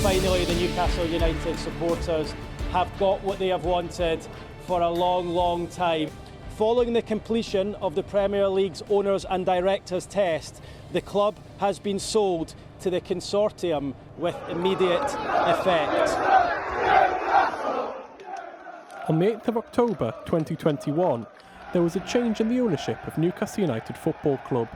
finally the Newcastle United supporters have got what they have wanted for a long, long time. Following the completion of the Premier League's owners and directors test, the club has been sold to the consortium with immediate effect. On the 8th of October 2021, there was a change in the ownership of Newcastle United Football Club.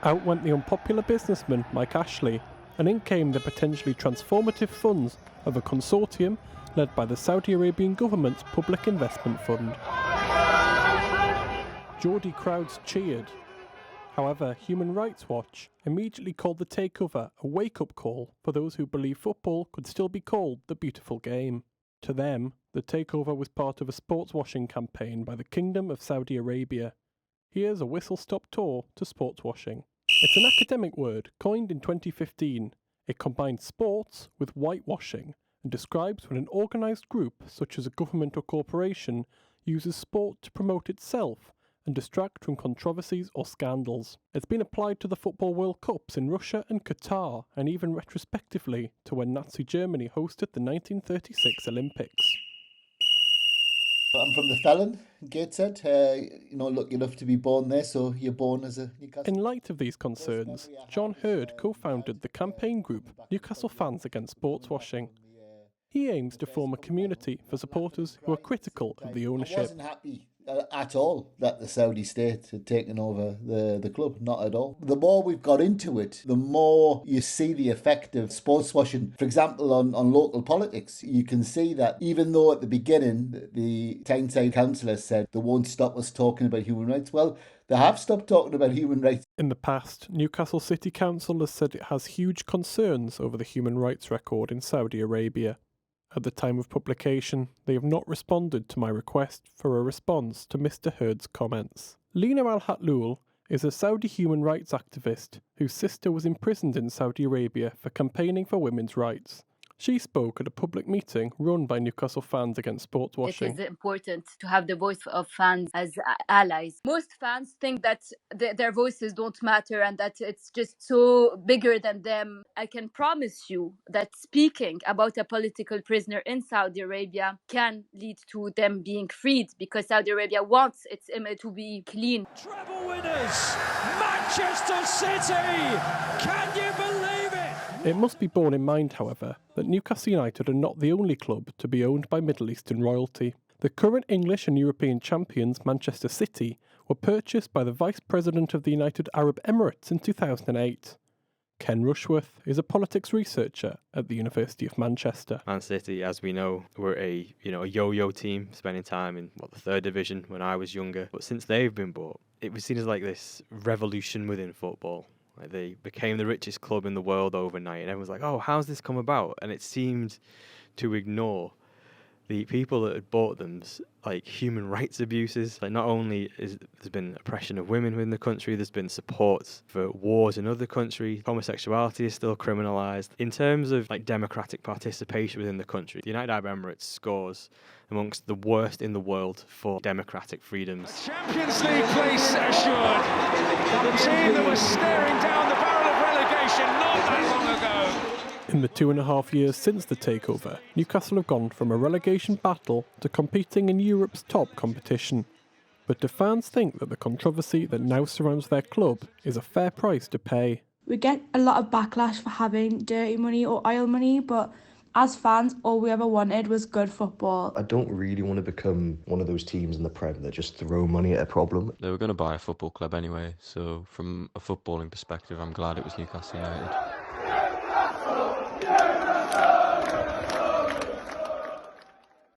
Out went the unpopular businessman Mike Ashley, and in came the potentially transformative funds of a consortium led by the Saudi Arabian government's Public Investment Fund. Geordie crowds cheered. However, Human Rights Watch immediately called the takeover a wake-up call for those who believe football could still be called the beautiful game. To them, the takeover was part of a sportswashing campaign by the Kingdom of Saudi Arabia. Here's a whistle-stop tour to sportswashing. It's an academic word coined in 2015. It combines sports with whitewashing and describes when an organised group, such as a government or corporation, uses sport to promote itself and distract from controversies or scandals. It's been applied to the Football World Cups in Russia and Qatar, and even retrospectively to when Nazi Germany hosted the 1936 Olympics. I'm from the Felon, Gateshead. Look, you love to be born there, so you're born as a Newcastle. In light of these concerns, John Hurd co-founded the campaign group Newcastle Fans Against Sportswashing. He aims to form a community for supporters who are critical of the ownership. I wasn't happy at all that the Saudi state had taken over the club, not at all. The more we've got into it, the more you see the effect of sportswashing. For example, on local politics, you can see that even though at the beginning the Tyneside councillor said they won't stop us talking about human rights, well, they have stopped talking about human rights. In the past, Newcastle City Council has said it has huge concerns over the human rights record in Saudi Arabia. At the time of publication, they have not responded to my request for a response to Mr. Hurd's comments. Lina Al-Hatloul is a Saudi human rights activist whose sister was imprisoned in Saudi Arabia for campaigning for women's rights. She spoke at a public meeting run by Newcastle Fans Against Sportswashing. It is important to have the voice of fans as allies. Most fans think that their voices don't matter and that it's just so bigger than them. I can promise you that speaking about a political prisoner in Saudi Arabia can lead to them being freed, because Saudi Arabia wants its image to be clean. Treble winners, Manchester City! Can you believe it? It must be borne in mind, however, that Newcastle United are not the only club to be owned by Middle Eastern royalty. The current English and European champions, Manchester City, were purchased by the Vice President of the United Arab Emirates in 2008. Ken Rushworth is a politics researcher at the University of Manchester. Man City, as we know, were a yo-yo team, spending time in the third division when I was younger. But since they've been bought, it was seen as like this revolution within football. Like, they became the richest club in the world overnight, and everyone's like, "Oh, how's this come about?" And it seemed to ignore the people that had bought them's like human rights abuses. Like, not only there's been oppression of women within the country, there's been support for wars in other countries. Homosexuality is still criminalised. In terms of like democratic participation within the country, the United Arab Emirates scores amongst the worst in the world for democratic freedoms. Champions League place assured. The team that was staring down the barrel of relegation not that long ago. In the 2.5 years since the takeover, Newcastle have gone from a relegation battle to competing in Europe's top competition. But do fans think that the controversy that now surrounds their club is a fair price to pay? We get a lot of backlash for having dirty money or oil money, but as fans, all we ever wanted was good football. I don't really want to become one of those teams in the Prem that just throw money at a problem. They were going to buy a football club anyway, so from a footballing perspective, I'm glad it was Newcastle United.